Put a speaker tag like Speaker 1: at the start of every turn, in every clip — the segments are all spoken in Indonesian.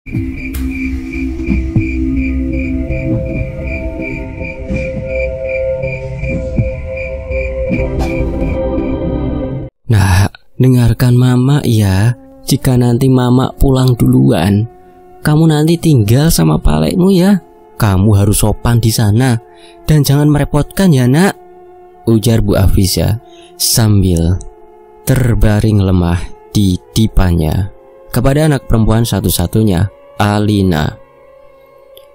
Speaker 1: Nah, dengarkan mama ya. Jika nanti mama pulang duluan, kamu nanti tinggal sama palekmu ya. Kamu harus sopan di sana dan jangan merepotkan ya nak, ujar Bu Afiza sambil terbaring lemah di dipannya kepada anak perempuan satu-satunya, Alina.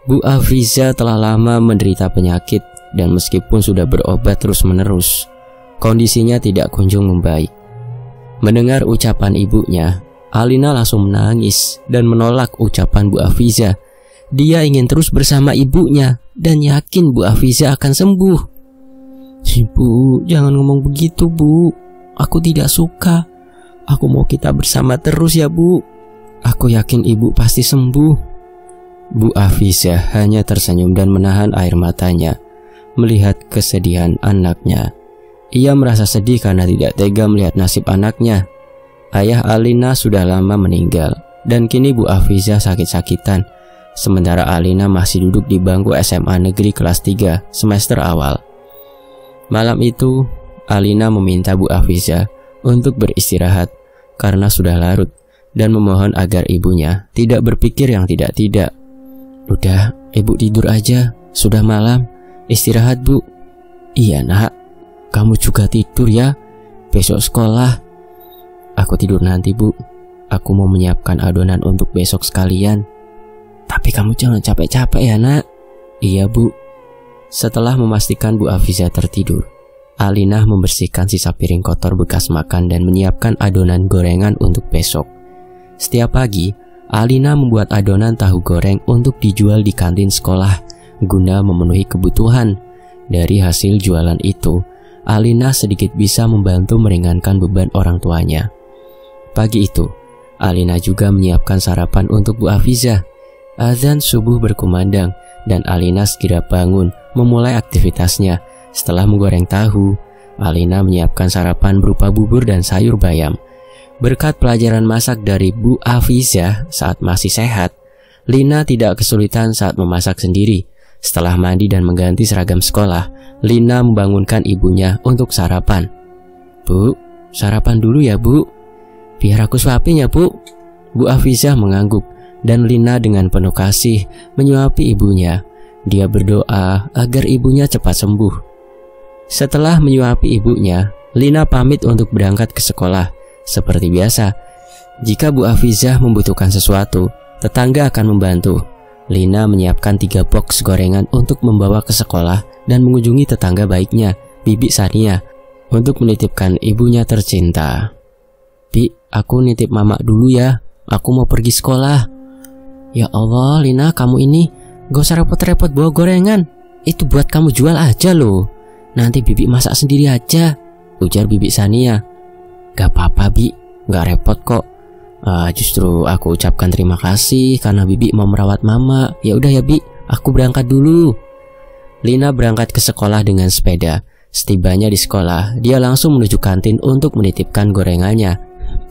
Speaker 1: Bu Afiza telah lama menderita penyakit dan meskipun sudah berobat terus-menerus, kondisinya tidak kunjung membaik. Mendengar ucapan ibunya, Alina langsung menangis dan menolak ucapan Bu Afiza. Dia ingin terus bersama ibunya dan yakin Bu Afiza akan sembuh. Ibu, jangan ngomong begitu Bu. Aku tidak suka. Aku mau kita bersama terus ya Bu. Aku yakin ibu pasti sembuh. Bu Afiza hanya tersenyum dan menahan air matanya melihat kesedihan anaknya. Ia merasa sedih karena tidak tega melihat nasib anaknya. Ayah Alina sudah lama meninggal dan kini Bu Afiza sakit-sakitan, sementara Alina masih duduk di bangku SMA negeri kelas 3 semester awal. Malam itu, Alina meminta Bu Afiza untuk beristirahat karena sudah larut dan memohon agar ibunya tidak berpikir yang tidak-tidak. Udah, ibu tidur aja, sudah malam, istirahat Bu. Iya nak, kamu juga tidur ya, besok sekolah. Aku tidur nanti Bu, aku mau menyiapkan adonan untuk besok sekalian. Tapi kamu jangan capek-capek ya nak. Iya Bu. Setelah memastikan Bu Afiza tertidur, Alina membersihkan sisa piring kotor bekas makan dan menyiapkan adonan gorengan untuk besok. Setiap pagi, Alina membuat adonan tahu goreng untuk dijual di kantin sekolah guna memenuhi kebutuhan. Dari hasil jualan itu, Alina sedikit bisa membantu meringankan beban orang tuanya. Pagi itu, Alina juga menyiapkan sarapan untuk Bu Afiza. Azan subuh berkumandang dan Alina segera bangun memulai aktivitasnya. Setelah menggoreng tahu, Alina menyiapkan sarapan berupa bubur dan sayur bayam. Berkat pelajaran masak dari Bu Afiza saat masih sehat, Lina tidak kesulitan saat memasak sendiri. Setelah mandi dan mengganti seragam sekolah, Lina membangunkan ibunya untuk sarapan. Bu, sarapan dulu ya Bu. Biar aku suapin ya Bu. Bu Afiza mengangguk dan Lina dengan penuh kasih menyuapi ibunya. Dia berdoa agar ibunya cepat sembuh. Setelah menyuapi ibunya, Lina pamit untuk berangkat ke sekolah. Seperti biasa, jika Bu Afiza membutuhkan sesuatu, tetangga akan membantu. Lina menyiapkan 3 box gorengan untuk membawa ke sekolah dan mengunjungi tetangga baiknya, Bibi Sania, untuk menitipkan ibunya tercinta. Bi, aku nitip mama dulu ya, aku mau pergi sekolah. Ya Allah Lina, kamu ini gak usah repot-repot bawa gorengan. Itu buat kamu jual aja loh. Nanti Bibi masak sendiri aja, ujar Bibi Sania. Gak apa-apa Bi, gak repot kok. Justru aku ucapkan terima kasih karena Bibi mau merawat mama. Ya udah ya Bi, aku berangkat dulu. Lina berangkat ke sekolah dengan sepeda. Setibanya di sekolah, dia langsung menuju kantin untuk menitipkan gorengannya.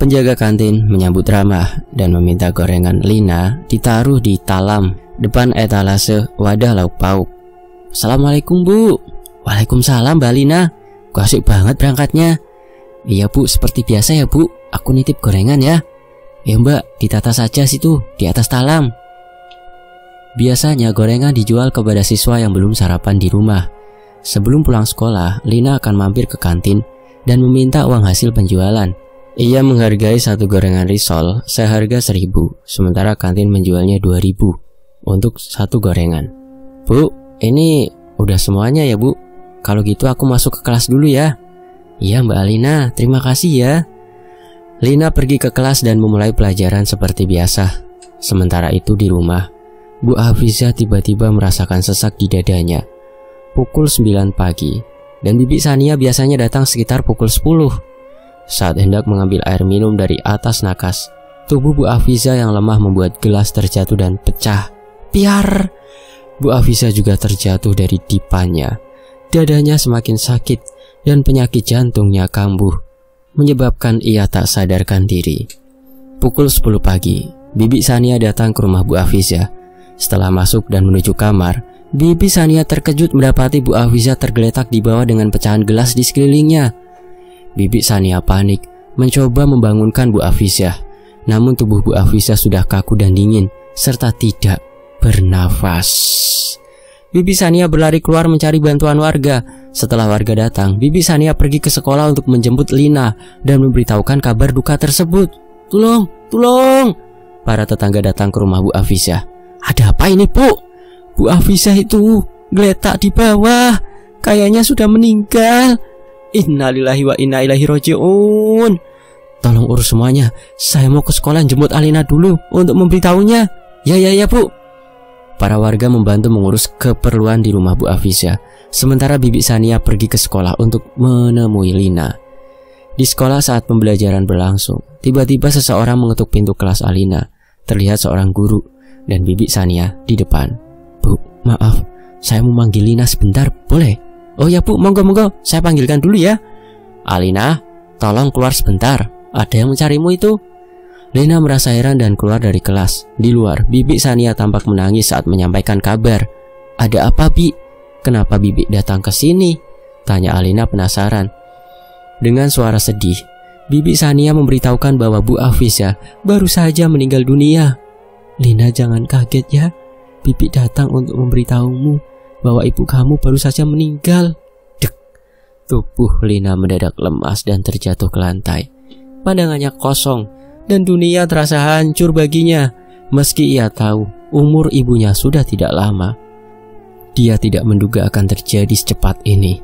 Speaker 1: Penjaga kantin menyambut ramah dan meminta gorengan Lina ditaruh di talam depan etalase wadah lauk pauk. Assalamualaikum Bu. Waalaikumsalam Mbak Lina. Kok asik banget berangkatnya. Iya Bu, seperti biasa ya Bu, aku nitip gorengan ya. Ya Mbak, ditata saja situ, di atas talam. Biasanya gorengan dijual kepada siswa yang belum sarapan di rumah. Sebelum pulang sekolah, Lina akan mampir ke kantin dan meminta uang hasil penjualan. Ia menghargai satu gorengan risol seharga 1.000, sementara kantin menjualnya 2.000 untuk satu gorengan. Bu, ini udah semuanya ya Bu. Kalau gitu aku masuk ke kelas dulu ya. Iya Mbak Alina, terima kasih ya. Lina pergi ke kelas dan memulai pelajaran seperti biasa. Sementara itu di rumah, Bu Afiza tiba-tiba merasakan sesak di dadanya. Pukul 9 pagi, dan Bibi Sania biasanya datang sekitar pukul 10. Saat hendak mengambil air minum dari atas nakas, tubuh Bu Afiza yang lemah membuat gelas terjatuh dan pecah. Piar! Bu Afiza juga terjatuh dari dipannya. Dadanya semakin sakit dan penyakit jantungnya kambuh, menyebabkan ia tak sadarkan diri. Pukul 10 pagi, Bibi Sania datang ke rumah Bu Afizah. Setelah masuk dan menuju kamar, Bibi Sania terkejut mendapati Bu Afizah tergeletak di bawah dengan pecahan gelas di sekelilingnya. Bibi Sania panik, mencoba membangunkan Bu Afizah. Namun tubuh Bu Afizah sudah kaku dan dingin, serta tidak bernafas. Bibi Sania berlari keluar mencari bantuan warga. Setelah warga datang, Bibi Sania pergi ke sekolah untuk menjemput Lina dan memberitahukan kabar duka tersebut. Tolong, tolong! Para tetangga datang ke rumah Bu Afizah. Ada apa ini, Bu? Bu Afizah itu geletak di bawah. Kayaknya sudah meninggal. Innalillahi wa inna ilaihi raji'un. Tolong urus semuanya. Saya mau ke sekolah jemput Alina dulu untuk memberitahunya. Ya, Bu. Para warga membantu mengurus keperluan di rumah Bu Afizah. Sementara Bibi Sania pergi ke sekolah untuk menemui Lina. Di sekolah saat pembelajaran berlangsung, tiba-tiba seseorang mengetuk pintu kelas Alina. Terlihat seorang guru dan Bibi Sania di depan. Bu, maaf, saya mau manggil Lina sebentar, boleh? Oh ya Bu, monggo, saya panggilkan dulu ya. Alina, tolong keluar sebentar, ada yang mencarimu itu. Lina merasa heran dan keluar dari kelas. Di luar, Bibi Sania tampak menangis saat menyampaikan kabar. Ada apa, Bi? Kenapa Bibi datang ke sini? Tanya Alina penasaran. Dengan suara sedih, Bibi Sania memberitahukan bahwa Bu Afizah baru saja meninggal dunia. Lina, jangan kaget ya. Bibi datang untuk memberitahumu bahwa ibu kamu baru saja meninggal. Dek. Tubuh Lina mendadak lemas dan terjatuh ke lantai. Pandangannya kosong dan dunia terasa hancur baginya. Meski ia tahu umur ibunya sudah tidak lama, dia tidak menduga akan terjadi secepat ini.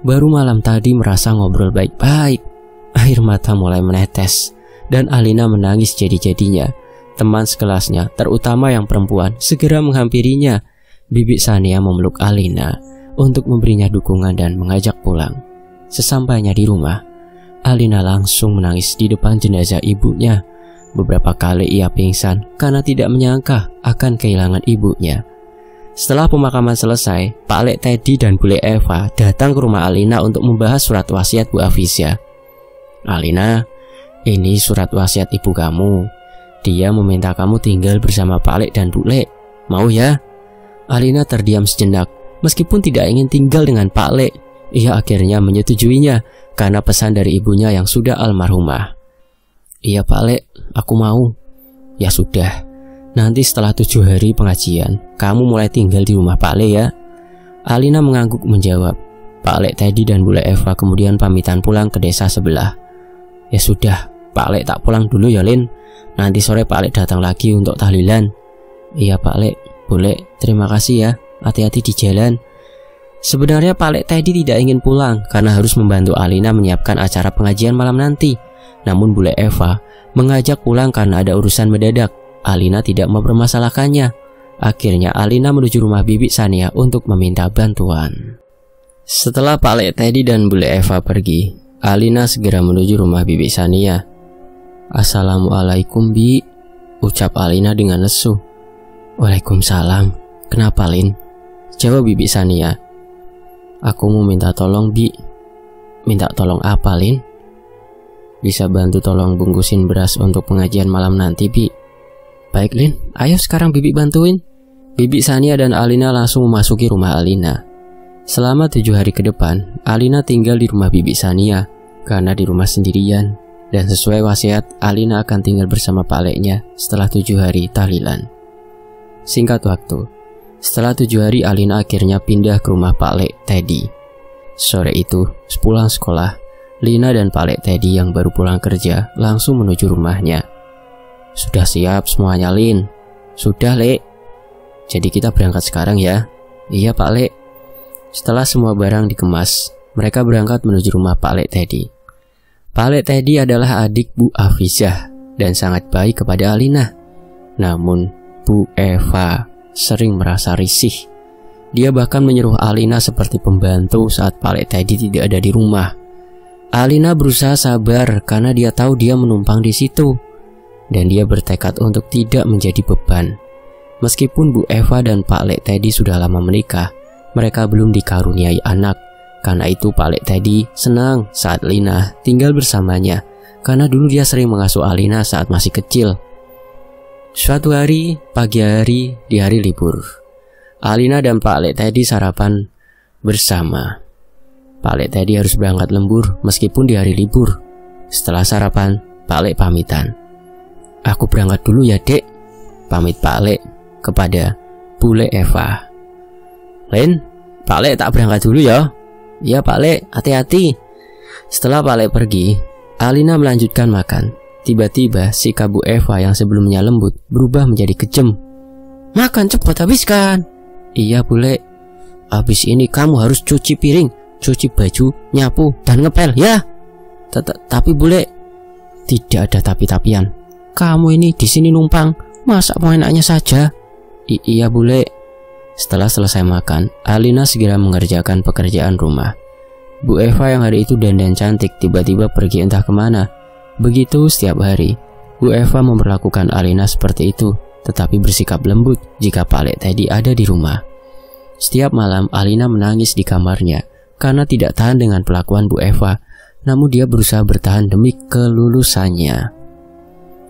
Speaker 1: Baru malam tadi merasa ngobrol baik-baik. Air mata mulai menetes dan Alina menangis jadi-jadinya. Teman sekelasnya, terutama yang perempuan, segera menghampirinya. Bibi Sania memeluk Alina untuk memberinya dukungan dan mengajak pulang. Sesampainya di rumah, Alina langsung menangis di depan jenazah ibunya. Beberapa kali ia pingsan karena tidak menyangka akan kehilangan ibunya. Setelah pemakaman selesai, Pak Lek Teddy dan Bule Eva datang ke rumah Alina untuk membahas surat wasiat Bu Afizah. Alina, ini surat wasiat ibu kamu. Dia meminta kamu tinggal bersama Pak Lek dan Bu Lek. Mau ya? Alina terdiam sejenak. Meskipun tidak ingin tinggal dengan Pak Lek, ia akhirnya menyetujuinya karena pesan dari ibunya yang sudah almarhumah. Iya Pak Lek, aku mau. Ya sudah, nanti setelah 7 hari pengajian, kamu mulai tinggal di rumah Pak Lek ya. Alina mengangguk menjawab. Pak Lek Teddy dan Bule Eva kemudian pamitan pulang ke desa sebelah. Ya sudah, Pak Lek tak pulang dulu ya Lin. Nanti sore Pak Lek datang lagi untuk tahlilan. Iya Pak Lek, Bule, terima kasih ya. Hati-hati di jalan. Sebenarnya Pak Lek Teddy tidak ingin pulang karena harus membantu Alina menyiapkan acara pengajian malam nanti. Namun Bule Eva mengajak pulang karena ada urusan mendadak. Alina tidak mempermasalahkannya. Akhirnya Alina menuju rumah Bibi Sania untuk meminta bantuan. Setelah Pak Lek Teddy dan Bule Eva pergi, Alina segera menuju rumah Bibi Sania. Assalamualaikum Bi, ucap Alina dengan lesu. Waalaikumsalam. Kenapa Lin? Jawab Bibi Sania. Aku mau minta tolong Bi. Minta tolong apa Lin? Bisa bantu tolong bungkusin beras untuk pengajian malam nanti Bi. Baik Lin, ayo sekarang Bibi bantuin. Bibi Sania dan Alina langsung memasuki rumah Alina. Selama 7 hari ke depan, Alina tinggal di rumah Bibi Sania karena di rumah sendirian. Dan sesuai wasiat, Alina akan tinggal bersama Pak Leknya setelah 7 hari tahlilan. Singkat waktu, setelah 7 hari Alina akhirnya pindah ke rumah Pak Lek Teddy. Sore itu, sepulang sekolah, Lina dan Pak Lek Teddy yang baru pulang kerja langsung menuju rumahnya. Sudah siap semuanya Lin? Sudah Lek. Jadi kita berangkat sekarang ya? Iya Pak Lek. Setelah semua barang dikemas, mereka berangkat menuju rumah Pak Lek Teddy. Pak Lek Teddy adalah adik Bu Afizah dan sangat baik kepada Alina. Namun Bu Eva sering merasa risih. Dia bahkan menyuruh Alina seperti pembantu saat Pak Lek Teddy tidak ada di rumah. Alina berusaha sabar karena dia tahu dia menumpang di situ. Dan dia bertekad untuk tidak menjadi beban. Meskipun Bu Eva dan Pak Lek Teddy sudah lama menikah, mereka belum dikaruniai anak. Karena itu Pak Lek Teddy senang saat Lina tinggal bersamanya, karena dulu dia sering mengasuh Alina saat masih kecil. Suatu hari, pagi hari, di hari libur, Alina dan Pak Lek Teddy sarapan bersama. Pak Lek Teddy harus berangkat lembur meskipun di hari libur. Setelah sarapan, Pak Lek pamitan. "Aku berangkat dulu ya, Dek," pamit Pak Lek kepada Bule Eva. "Len, Pak Lek tak berangkat dulu ya." "Iya Pak Lek, hati-hati." Setelah Pak Lek pergi, Alina melanjutkan makan. Tiba-tiba sikap Bu Eva yang sebelumnya lembut berubah menjadi kejam. "Makan cepat, habiskan." "Iya Bule, habis ini kamu harus cuci piring, cuci baju, nyapu, dan ngepel ya." Tapi Bule." "Tidak ada tapi-tapian. Kamu ini di sini numpang, masa mau enaknya saja." Iya Bule." Setelah selesai makan, Alina segera mengerjakan pekerjaan rumah. Bu Eva yang hari itu dandan cantik tiba-tiba pergi entah kemana. Begitu setiap hari, Bu Eva memperlakukan Alina seperti itu, tetapi bersikap lembut jika Pak Lek Teddy ada di rumah. Setiap malam Alina menangis di kamarnya karena tidak tahan dengan perlakuan Bu Eva, namun dia berusaha bertahan demi kelulusannya.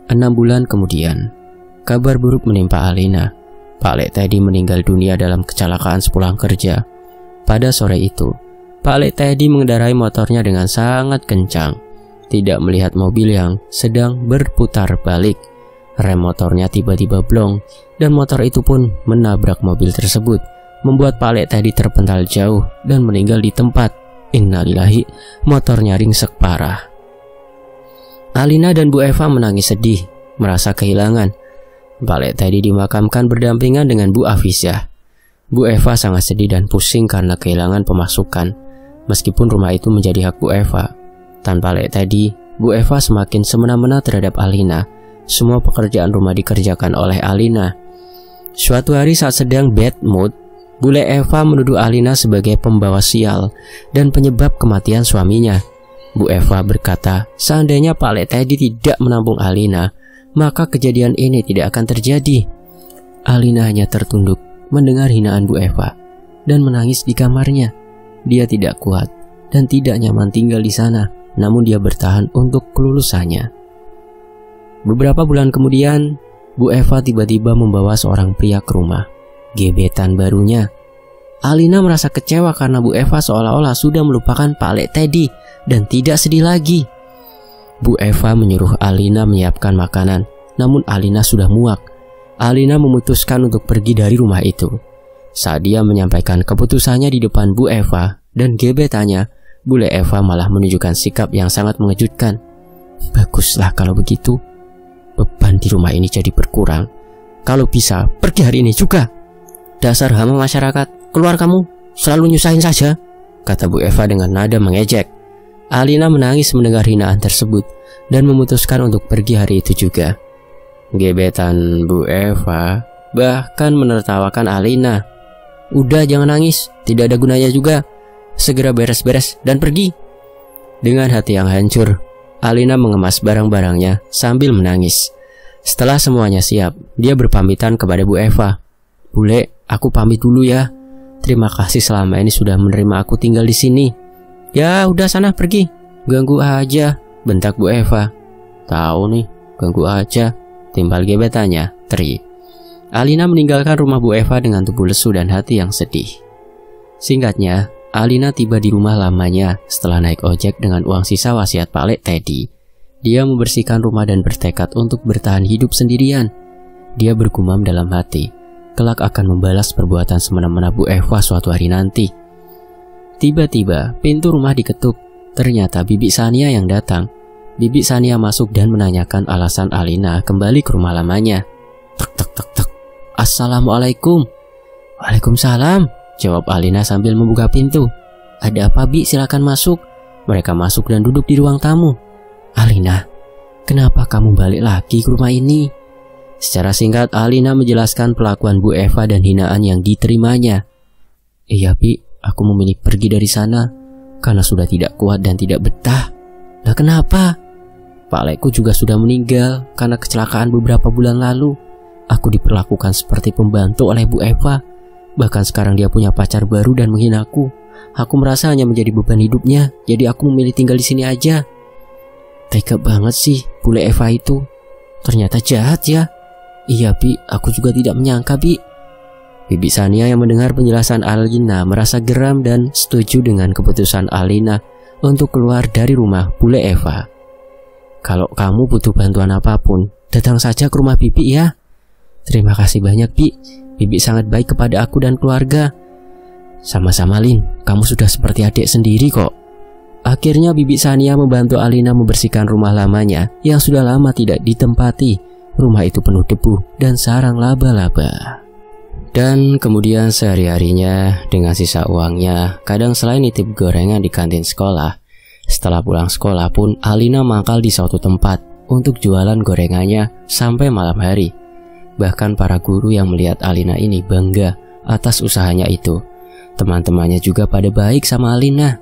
Speaker 1: 6 bulan kemudian, kabar buruk menimpa Alina. Pak Lek Teddy meninggal dunia dalam kecelakaan sepulang kerja. Pada sore itu, Pak Lek Teddy mengendarai motornya dengan sangat kencang, tidak melihat mobil yang sedang berputar balik. Rem motornya tiba-tiba blong, dan motor itu pun menabrak mobil tersebut, membuat Pak Lek Teddy terpental jauh dan meninggal di tempat. Innalillahi, motornya ringsek parah. Alina dan Bu Eva menangis sedih, merasa kehilangan. Pak Lek Teddy dimakamkan berdampingan dengan Bu Afizah. Bu Eva sangat sedih dan pusing karena kehilangan pemasukan, meskipun rumah itu menjadi hak Bu Eva. Tanpa Lek Teddy, Bu Eva semakin semena-mena terhadap Alina. Semua pekerjaan rumah dikerjakan oleh Alina. Suatu hari saat sedang bad mood, Bule Eva menuduh Alina sebagai pembawa sial dan penyebab kematian suaminya. Bu Eva berkata, seandainya Pak Lek Teddy tidak menampung Alina, maka kejadian ini tidak akan terjadi. Alina hanya tertunduk mendengar hinaan Bu Eva dan menangis di kamarnya. Dia tidak kuat dan tidak nyaman tinggal di sana, namun dia bertahan untuk kelulusannya. Beberapa bulan kemudian, Bu Eva tiba-tiba membawa seorang pria ke rumah, gebetan barunya. Alina merasa kecewa karena Bu Eva seolah-olah sudah melupakan Pak Lek Teddy dan tidak sedih lagi. Bu Eva menyuruh Alina menyiapkan makanan, namun Alina sudah muak. Alina memutuskan untuk pergi dari rumah itu. Saat dia menyampaikan keputusannya di depan Bu Eva dan gebetannya, Bule Eva malah menunjukkan sikap yang sangat mengejutkan. Baguslah kalau begitu, beban di rumah ini jadi berkurang. Kalau bisa, pergi hari ini juga. Dasar hama masyarakat, keluar kamu, selalu nyusahin saja, kata Bu Eva dengan nada mengejek. Alina menangis mendengar hinaan tersebut dan memutuskan untuk pergi hari itu juga. Gebetan Bu Eva bahkan menertawakan Alina. Udah jangan nangis, tidak ada gunanya juga. Segera beres-beres dan pergi. Dengan hati yang hancur, Alina mengemas barang-barangnya sambil menangis. Setelah semuanya siap, dia berpamitan kepada Bu Eva. Bule, aku pamit dulu ya. Terima kasih selama ini sudah menerima aku tinggal di sini. Ya udah sana pergi, ganggu aja, bentak Bu Eva. Tahu nih, ganggu aja, timbal gebetannya, Tri. Alina meninggalkan rumah Bu Eva dengan tubuh lesu dan hati yang sedih. Singkatnya, Alina tiba di rumah lamanya setelah naik ojek dengan uang sisa wasiat Pak Lek Teddy. Dia membersihkan rumah dan bertekad untuk bertahan hidup sendirian. Dia bergumam dalam hati, kelak akan membalas perbuatan semena-mena Bu Eva suatu hari nanti. Tiba-tiba pintu rumah diketuk. Ternyata Bibi Sania yang datang. Bibi Sania masuk dan menanyakan alasan Alina kembali ke rumah lamanya. Tek tek tek tek. Assalamualaikum. Waalaikumsalam, jawab Alina sambil membuka pintu. Ada apa Bi, silakan masuk. Mereka masuk dan duduk di ruang tamu. Alina, kenapa kamu balik lagi ke rumah ini? Secara singkat Alina menjelaskan perlakuan Bu Eva dan hinaan yang diterimanya. Iya Bi, aku memilih pergi dari sana karena sudah tidak kuat dan tidak betah. Lah kenapa? Pak Lekku juga sudah meninggal karena kecelakaan beberapa bulan lalu. Aku diperlakukan seperti pembantu oleh Bu Eva. Bahkan sekarang dia punya pacar baru dan menghinaku. Aku merasa hanya menjadi beban hidupnya, jadi aku memilih tinggal di sini aja. Tega banget sih Bule Eva itu. Ternyata jahat ya. Iya Bi, aku juga tidak menyangka Bi. Bibi Sania yang mendengar penjelasan Alina merasa geram dan setuju dengan keputusan Alina untuk keluar dari rumah bule Eva. Kalau kamu butuh bantuan apapun, datang saja ke rumah Bibi ya. Terima kasih banyak Bi, Bibi sangat baik kepada aku dan keluarga. Sama-sama Lin, kamu sudah seperti adik sendiri kok. Akhirnya Bibi Sania membantu Alina membersihkan rumah lamanya yang sudah lama tidak ditempati. Rumah itu penuh debu dan sarang laba-laba. Dan kemudian sehari-harinya dengan sisa uangnya, kadang selain nitip gorengan di kantin sekolah, setelah pulang sekolah pun Alina mangkal di suatu tempat untuk jualan gorengannya sampai malam hari. Bahkan para guru yang melihat Alina ini bangga atas usahanya itu. Teman-temannya juga pada baik sama Alina.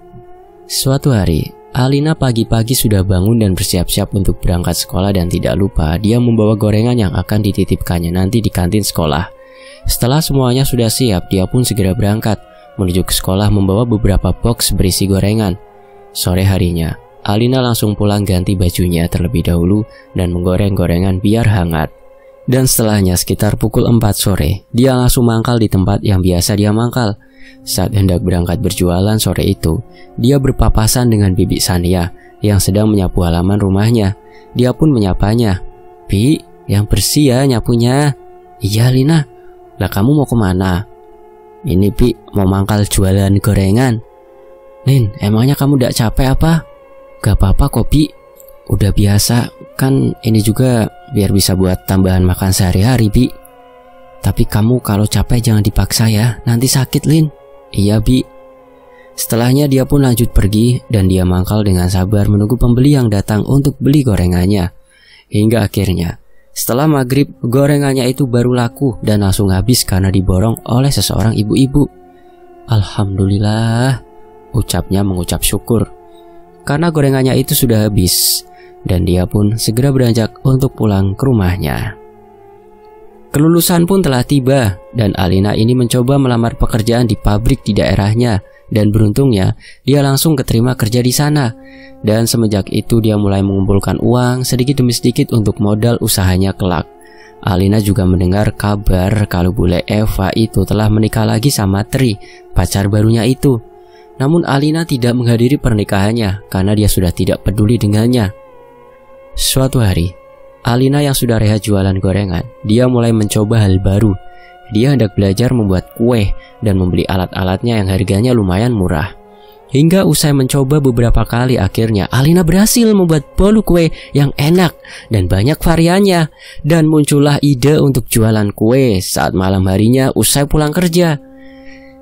Speaker 1: Suatu hari, Alina pagi-pagi sudah bangun dan bersiap-siap untuk berangkat sekolah dan tidak lupa dia membawa gorengan yang akan dititipkannya nanti di kantin sekolah. Setelah semuanya sudah siap, dia pun segera berangkat menuju ke sekolah membawa beberapa box berisi gorengan. Sore harinya, Alina langsung pulang ganti bajunya terlebih dahulu dan menggoreng gorengan biar hangat. Dan setelahnya sekitar pukul 4 sore, dia langsung mangkal di tempat yang biasa dia mangkal. Saat hendak berangkat berjualan sore itu, dia berpapasan dengan Bibi Sania yang sedang menyapu halaman rumahnya. Dia pun menyapanya. Bi, yang bersih ya nyapunya. Iya Lina. Lah kamu mau kemana? Ini Bi, mau mangkal jualan gorengan. Lin, emangnya kamu gak capek apa? Gak apa-apa kok Bi, udah biasa. Kan ini juga biar bisa buat tambahan makan sehari-hari Bi. Tapi kamu kalau capek jangan dipaksa ya, nanti sakit Lin. Iya Bi. Setelahnya dia pun lanjut pergi dan dia mangkal dengan sabar menunggu pembeli yang datang untuk beli gorengannya. Hingga akhirnya setelah maghrib, gorengannya itu baru laku dan langsung habis karena diborong oleh seseorang ibu-ibu. Alhamdulillah, ucapnya mengucap syukur karena gorengannya itu sudah habis. Dan dia pun segera beranjak untuk pulang ke rumahnya. Kelulusan pun telah tiba dan Alina ini mencoba melamar pekerjaan di pabrik di daerahnya. Dan beruntungnya dia langsung keterima kerja di sana. Dan semenjak itu dia mulai mengumpulkan uang sedikit demi sedikit untuk modal usahanya kelak. Alina juga mendengar kabar kalau bule Eva itu telah menikah lagi sama Tri, pacar barunya itu. Namun Alina tidak menghadiri pernikahannya karena dia sudah tidak peduli dengannya. Suatu hari, Alina yang sudah rehat jualan gorengan, dia mulai mencoba hal baru. Dia hendak belajar membuat kue dan membeli alat-alatnya yang harganya lumayan murah. Hingga usai mencoba beberapa kali, akhirnya Alina berhasil membuat bolu kue yang enak dan banyak variannya. Dan muncullah ide untuk jualan kue saat malam harinya usai pulang kerja.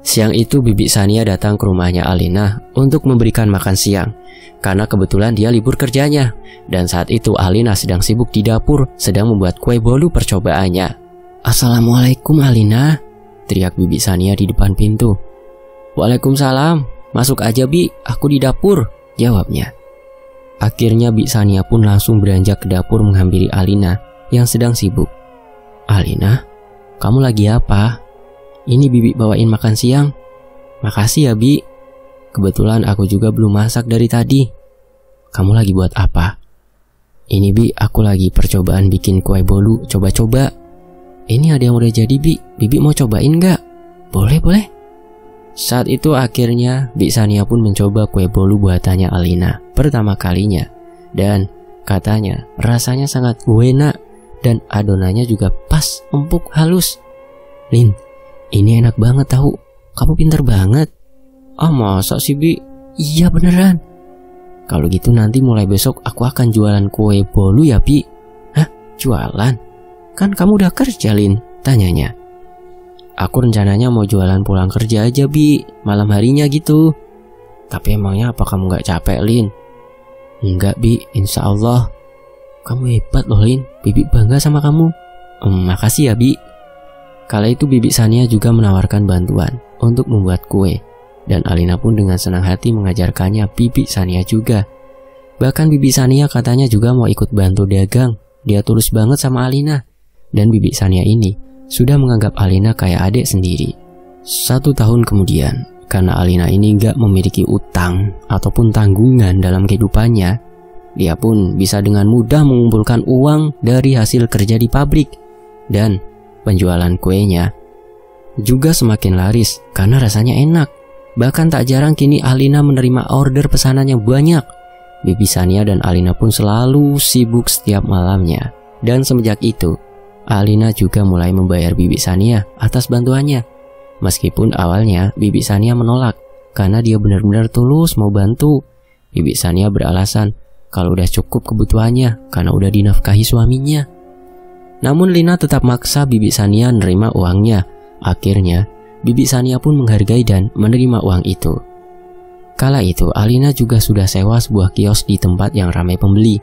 Speaker 1: Siang itu Bibi Sania datang ke rumahnya Alina untuk memberikan makan siang karena kebetulan dia libur kerjanya. Dan saat itu Alina sedang sibuk di dapur sedang membuat kue bolu percobaannya. Assalamualaikum Alina, teriak Bibi Sania di depan pintu. Waalaikumsalam, masuk aja Bi, aku di dapur, jawabnya. Akhirnya Bibi Sania pun langsung beranjak ke dapur menghampiri Alina yang sedang sibuk. Alina, kamu lagi apa? Ini Bibi bawain makan siang. Makasih ya Bi, kebetulan aku juga belum masak dari tadi. Kamu lagi buat apa? Ini Bi, aku lagi percobaan bikin kue bolu, coba-coba. Ini ada yang udah jadi Bi, Bibi mau cobain gak? Boleh. Saat itu akhirnya Bibi Sania pun mencoba kue bolu buatannya Alina pertama kalinya. Dan katanya rasanya sangat enak dan adonannya juga pas, empuk, halus. Lin, ini enak banget tahu, kamu pinter banget. Ah masa sih Bi? Iya beneran. Kalau gitu nanti mulai besok aku akan jualan kue bolu ya Bi. Hah? Jualan? Kan kamu udah kerja Lin, tanyanya. Aku rencananya mau jualan pulang kerja aja Bi, malam harinya gitu. Tapi emangnya apa kamu gak capek Lin? Enggak Bi, insya Allah. Kamu hebat loh Lin, Bibi bangga sama kamu. Makasih ya Bi. Kala itu Bibi Sania juga menawarkan bantuan untuk membuat kue. Dan Alina pun dengan senang hati mengajarkannya Bibi Sania juga. Bahkan Bibi Sania katanya juga mau ikut bantu dagang. Dia tulus banget sama Alina. Dan Bibi Sania ini sudah menganggap Alina kayak adik sendiri. 1 tahun kemudian, karena Alina ini gak memiliki utang ataupun tanggungan dalam kehidupannya, dia pun bisa dengan mudah mengumpulkan uang dari hasil kerja di pabrik. Dan penjualan kuenya juga semakin laris karena rasanya enak. Bahkan tak jarang kini Alina menerima order pesanan yang banyak. Bibi Sania dan Alina pun selalu sibuk setiap malamnya. Dan semenjak itu, Alina juga mulai membayar Bibi Sania atas bantuannya. Meskipun awalnya Bibi Sania menolak karena dia benar-benar tulus mau bantu. Bibi Sania beralasan kalau udah cukup kebutuhannya karena udah dinafkahi suaminya. Namun Lina tetap maksa Bibi Sania nerima uangnya. Akhirnya Bibi Sania pun menghargai dan menerima uang itu. Kala itu Alina juga sudah sewa sebuah kios di tempat yang ramai pembeli.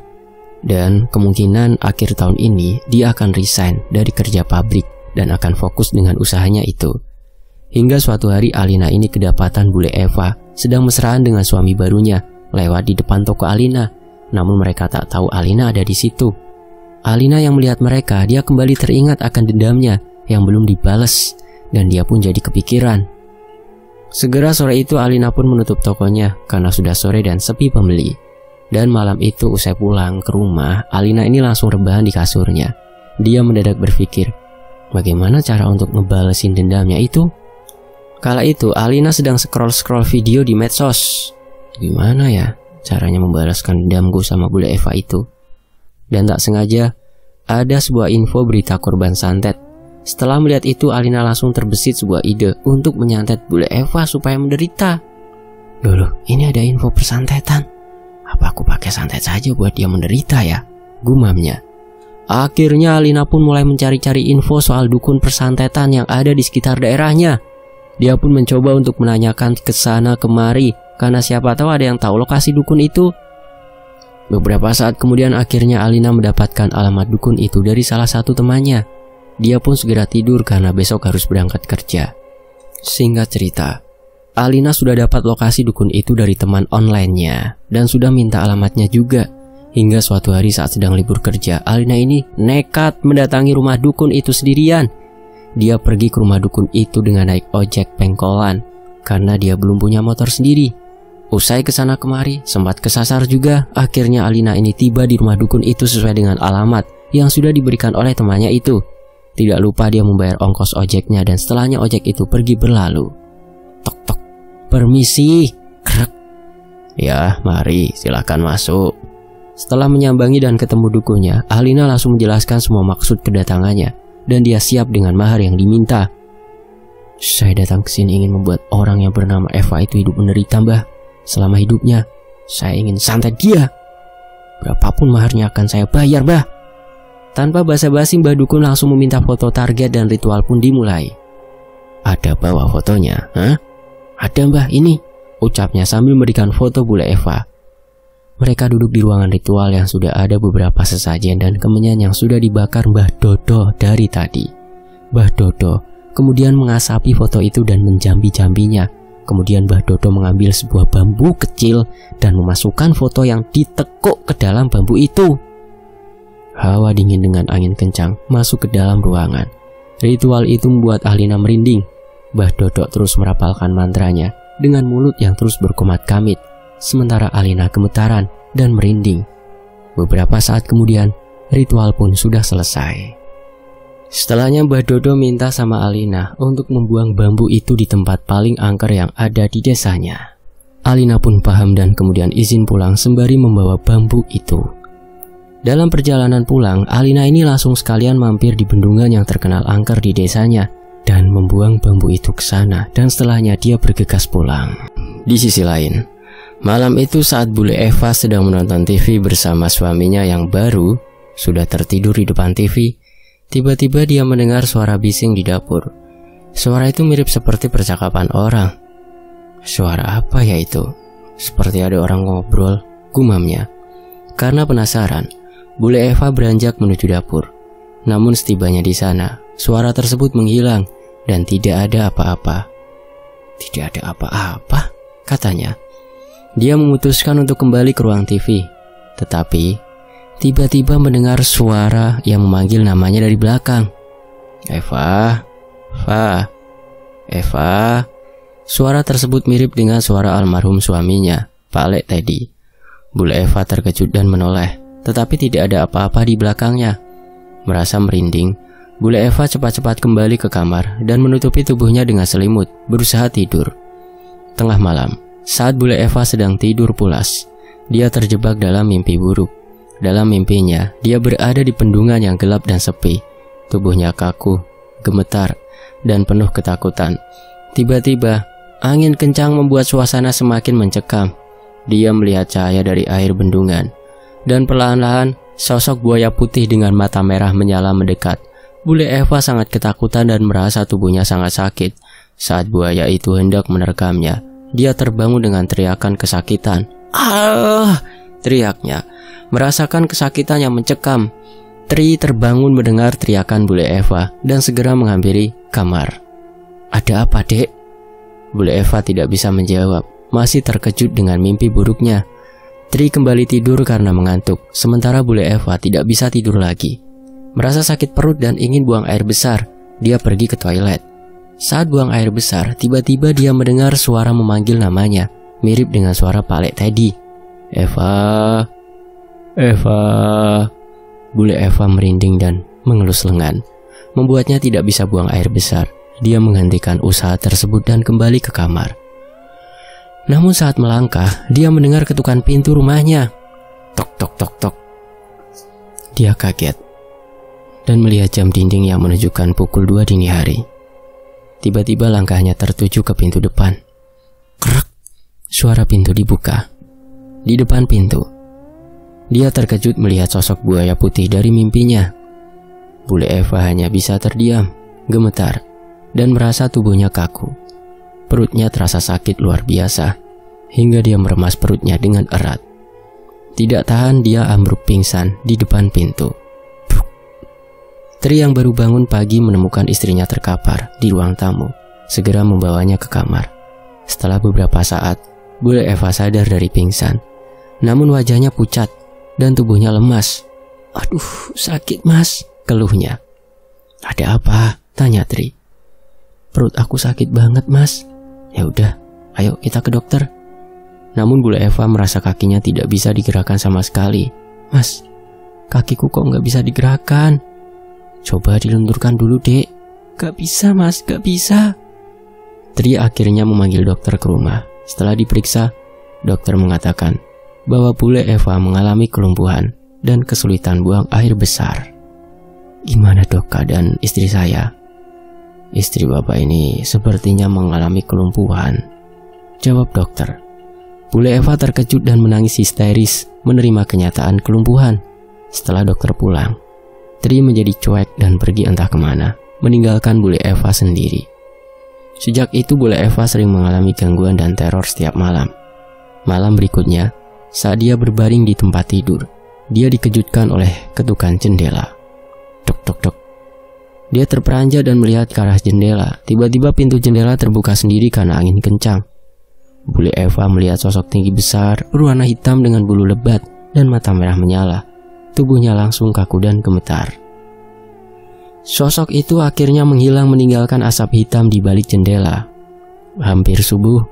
Speaker 1: Dan kemungkinan akhir tahun ini dia akan resign dari kerja pabrik dan akan fokus dengan usahanya itu. Hingga suatu hari Alina ini kedapatan bule Eva sedang mesraan dengan suami barunya lewat di depan toko Alina. Namun mereka tak tahu Alina ada di situ. Alina yang melihat mereka, dia kembali teringat akan dendamnya yang belum dibalas dan dia pun jadi kepikiran. Segera sore itu Alina pun menutup tokonya karena sudah sore dan sepi pembeli. Dan malam itu usai pulang ke rumah, Alina ini langsung rebahan di kasurnya. Dia mendadak berpikir, bagaimana cara untuk ngebalesin dendamnya itu? Kala itu Alina sedang scroll-scroll video di medsos. Gimana ya caranya membalaskan dendamku sama bule Eva itu? Dan tak sengaja ada sebuah info berita korban santet. Setelah melihat itu Alina langsung terbesit sebuah ide untuk menyantet bule Eva supaya menderita. Loh, ini ada info persantetan. Apa aku pakai santet saja buat dia menderita ya? Gumamnya. Akhirnya Alina pun mulai mencari-cari info soal dukun persantetan yang ada di sekitar daerahnya. Dia pun mencoba untuk menanyakan ke sana kemari karena siapa tahu ada yang tahu lokasi dukun itu. Beberapa saat kemudian akhirnya Alina mendapatkan alamat dukun itu dari salah satu temannya. Dia pun segera tidur karena besok harus berangkat kerja. Singkat cerita, Alina sudah dapat lokasi dukun itu dari teman online-nya dan sudah minta alamatnya juga. Hingga suatu hari saat sedang libur kerja, Alina ini nekat mendatangi rumah dukun itu sendirian. Dia pergi ke rumah dukun itu dengan naik ojek pengkolan karena dia belum punya motor sendiri. Usai kesana kemari, sempat kesasar juga. Akhirnya Alina ini tiba di rumah dukun itu sesuai dengan alamat yang sudah diberikan oleh temannya itu. Tidak lupa dia membayar ongkos ojeknya dan setelahnya ojek itu pergi berlalu. Tok tok, permisi, krek. Ya, mari, silakan masuk. Setelah menyambangi dan ketemu dukunnya, Alina langsung menjelaskan semua maksud kedatangannya dan dia siap dengan mahar yang diminta. Saya datang ke sini ingin membuat orang yang bernama Eva itu hidup menderita, Mbah. Selama hidupnya, saya ingin santet dia. Berapapun maharnya akan saya bayar, Mbah. Tanpa basa-basi, Mbah Dukun langsung meminta foto target dan ritual pun dimulai. Ada bawa fotonya? Hah? Ada, Mbah, ini, ucapnya sambil memberikan foto bule Eva. Mereka duduk di ruangan ritual yang sudah ada beberapa sesajen dan kemenyan yang sudah dibakar Mbah Dodo dari tadi. Mbah Dodo kemudian mengasapi foto itu dan menjambi-jambinya. Kemudian Mbah Dodo mengambil sebuah bambu kecil dan memasukkan foto yang ditekuk ke dalam bambu itu. Hawa dingin dengan angin kencang masuk ke dalam ruangan. Ritual itu membuat Alina merinding. Mbah Dodo terus merapalkan mantranya dengan mulut yang terus berkomat-kamit. Sementara Alina gemetaran dan merinding. Beberapa saat kemudian, ritual pun sudah selesai. Setelahnya Mbah Dodo minta sama Alina untuk membuang bambu itu di tempat paling angker yang ada di desanya. Alina pun paham dan kemudian izin pulang sembari membawa bambu itu. Dalam perjalanan pulang, Alina ini langsung sekalian mampir di bendungan yang terkenal angker di desanya dan membuang bambu itu ke sana dan setelahnya dia bergegas pulang. Di sisi lain, malam itu saat bule Eva sedang menonton TV bersama suaminya yang baru sudah tertidur di depan TV, tiba-tiba dia mendengar suara bising di dapur. Suara itu mirip seperti percakapan orang. Suara apa ya itu? Seperti ada orang ngobrol, gumamnya. Karena penasaran, bule Eva beranjak menuju dapur. Namun setibanya di sana, suara tersebut menghilang dan tidak ada apa-apa. Tidak ada apa-apa, katanya. Dia memutuskan untuk kembali ke ruang TV. Tetapi tiba-tiba mendengar suara yang memanggil namanya dari belakang. Eva, Eva, Eva. Suara tersebut mirip dengan suara almarhum suaminya, Pak Lek Teddy. Bule Eva terkejut dan menoleh, tetapi tidak ada apa-apa di belakangnya. Merasa merinding, Bule Eva cepat-cepat kembali ke kamar dan menutupi tubuhnya dengan selimut, berusaha tidur. Tengah malam, saat Bule Eva sedang tidur pulas, dia terjebak dalam mimpi buruk. Dalam mimpinya, dia berada di bendungan yang gelap dan sepi. Tubuhnya kaku, gemetar, dan penuh ketakutan. Tiba-tiba, angin kencang membuat suasana semakin mencekam. Dia melihat cahaya dari air bendungan, dan perlahan-lahan sosok buaya putih dengan mata merah menyala mendekat. Bule Eva sangat ketakutan dan merasa tubuhnya sangat sakit. Saat buaya itu hendak menerkamnya, dia terbangun dengan teriakan kesakitan. "Ah!" teriaknya, merasakan kesakitan yang mencekam. Tri terbangun mendengar teriakan Bule Eva dan segera menghampiri kamar. "Ada apa, Dek?" Bule Eva tidak bisa menjawab, masih terkejut dengan mimpi buruknya. Tri kembali tidur karena mengantuk, sementara Bule Eva tidak bisa tidur lagi. Merasa sakit perut dan ingin buang air besar, dia pergi ke toilet. Saat buang air besar, tiba-tiba dia mendengar suara memanggil namanya, mirip dengan suara Pak Lek Teddy. "Eva, Eva." Bule Eva merinding dan mengelus lengan, membuatnya tidak bisa buang air besar. Dia menghentikan usaha tersebut dan kembali ke kamar. Namun saat melangkah, dia mendengar ketukan pintu rumahnya. Tok tok tok tok. Dia kaget dan melihat jam dinding yang menunjukkan pukul 2 dini hari. Tiba-tiba langkahnya tertuju ke pintu depan. Krek, suara pintu dibuka. Di depan pintu, dia terkejut melihat sosok buaya putih dari mimpinya. Bule Eva hanya bisa terdiam, gemetar, dan merasa tubuhnya kaku. Perutnya terasa sakit luar biasa, hingga dia meremas perutnya dengan erat. Tidak tahan, dia ambruk pingsan di depan pintu. Tri yang baru bangun pagi menemukan istrinya terkapar di ruang tamu, segera membawanya ke kamar. Setelah beberapa saat, Bule Eva sadar dari pingsan. Namun wajahnya pucat dan tubuhnya lemas. "Aduh, sakit Mas," keluhnya. "Ada apa?" tanya Tri. "Perut aku sakit banget Mas." "Ya udah, ayo kita ke dokter." Namun Bule Eva merasa kakinya tidak bisa digerakkan sama sekali. "Mas, kakiku kok nggak bisa digerakkan?" "Coba dilenturkan dulu Dek." "Gak bisa Mas, gak bisa." Tri akhirnya memanggil dokter ke rumah. Setelah diperiksa, dokter mengatakan bahwa Bule Eva mengalami kelumpuhan dan kesulitan buang air besar. "Gimana Dok keadaan istri saya?" "Istri Bapak ini sepertinya mengalami kelumpuhan," jawab dokter. Bule Eva terkejut dan menangis histeris menerima kenyataan kelumpuhan. Setelah dokter pulang, Tri menjadi cuek dan pergi entah kemana, meninggalkan Bule Eva sendiri. Sejak itu Bule Eva sering mengalami gangguan dan teror setiap malam. Malam berikutnya, saat dia berbaring di tempat tidur, dia dikejutkan oleh ketukan jendela. Tok tok tok. Dia terperanjat dan melihat ke arah jendela. Tiba-tiba pintu jendela terbuka sendiri karena angin kencang. Bule Eva melihat sosok tinggi besar berwarna hitam dengan bulu lebat dan mata merah menyala. Tubuhnya langsung kaku dan gemetar. Sosok itu akhirnya menghilang meninggalkan asap hitam di balik jendela. Hampir subuh,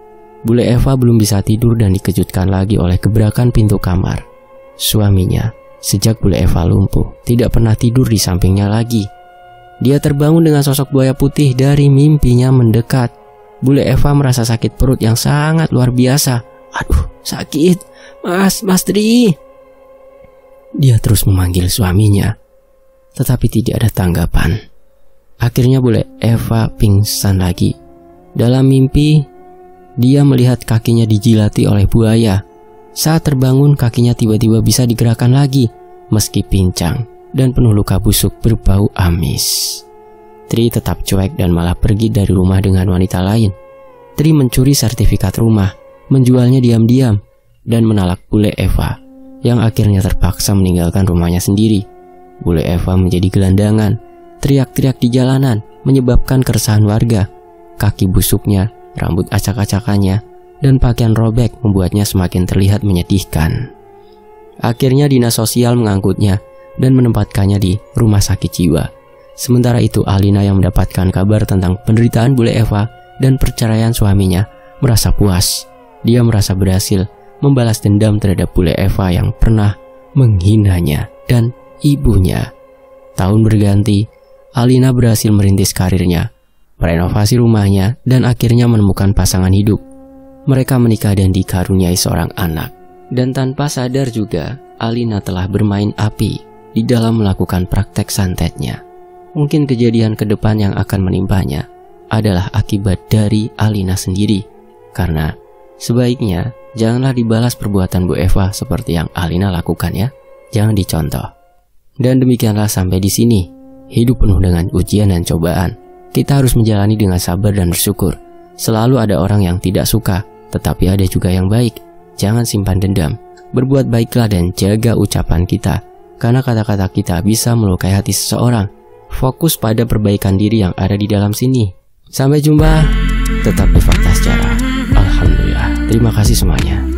Speaker 1: Bule Eva belum bisa tidur dan dikejutkan lagi oleh gebrakan pintu kamar. Suaminya, sejak Bule Eva lumpuh, tidak pernah tidur di sampingnya lagi. Dia terbangun dengan sosok buaya putih dari mimpinya mendekat. Bule Eva merasa sakit perut yang sangat luar biasa. "Aduh, sakit. Mas Tri." Dia terus memanggil suaminya, tetapi tidak ada tanggapan. Akhirnya Bule Eva pingsan lagi. Dalam mimpi, dia melihat kakinya dijilati oleh buaya. Saat terbangun, kakinya tiba-tiba bisa digerakkan lagi, meski pincang dan penuh luka busuk berbau amis. Tri tetap cuek dan malah pergi dari rumah dengan wanita lain. Tri mencuri sertifikat rumah, menjualnya diam-diam, dan menalak Bule Eva, yang akhirnya terpaksa meninggalkan rumahnya sendiri. Bule Eva menjadi gelandangan, teriak-teriak di jalanan, menyebabkan keresahan warga. Kaki busuknya, rambut acak-acakannya, dan pakaian robek membuatnya semakin terlihat menyedihkan. Akhirnya dinas sosial mengangkutnya dan menempatkannya di rumah sakit jiwa. Sementara itu Alina yang mendapatkan kabar tentang penderitaan Bule Eva dan perceraian suaminya merasa puas. Dia merasa berhasil membalas dendam terhadap Bule Eva yang pernah menghinanya dan ibunya. Tahun berganti, Alina berhasil merintis karirnya, merenovasi rumahnya, dan akhirnya menemukan pasangan hidup. Mereka menikah dan dikaruniai seorang anak. Dan tanpa sadar juga, Alina telah bermain api di dalam melakukan praktek santetnya. Mungkin kejadian ke depan yang akan menimpanya adalah akibat dari Alina sendiri. Karena sebaiknya janganlah dibalas perbuatan Bu Eva seperti yang Alina lakukan ya. Jangan dicontoh. Dan demikianlah sampai di sini. Hidup penuh dengan ujian dan cobaan. Kita harus menjalani dengan sabar dan bersyukur. Selalu ada orang yang tidak suka, tetapi ada juga yang baik. Jangan simpan dendam. Berbuat baiklah dan jaga ucapan kita. Karena kata-kata kita bisa melukai hati seseorang. Fokus pada perbaikan diri yang ada di dalam sini. Sampai jumpa. Tetap di Fakta Sejarah. Alhamdulillah. Terima kasih semuanya.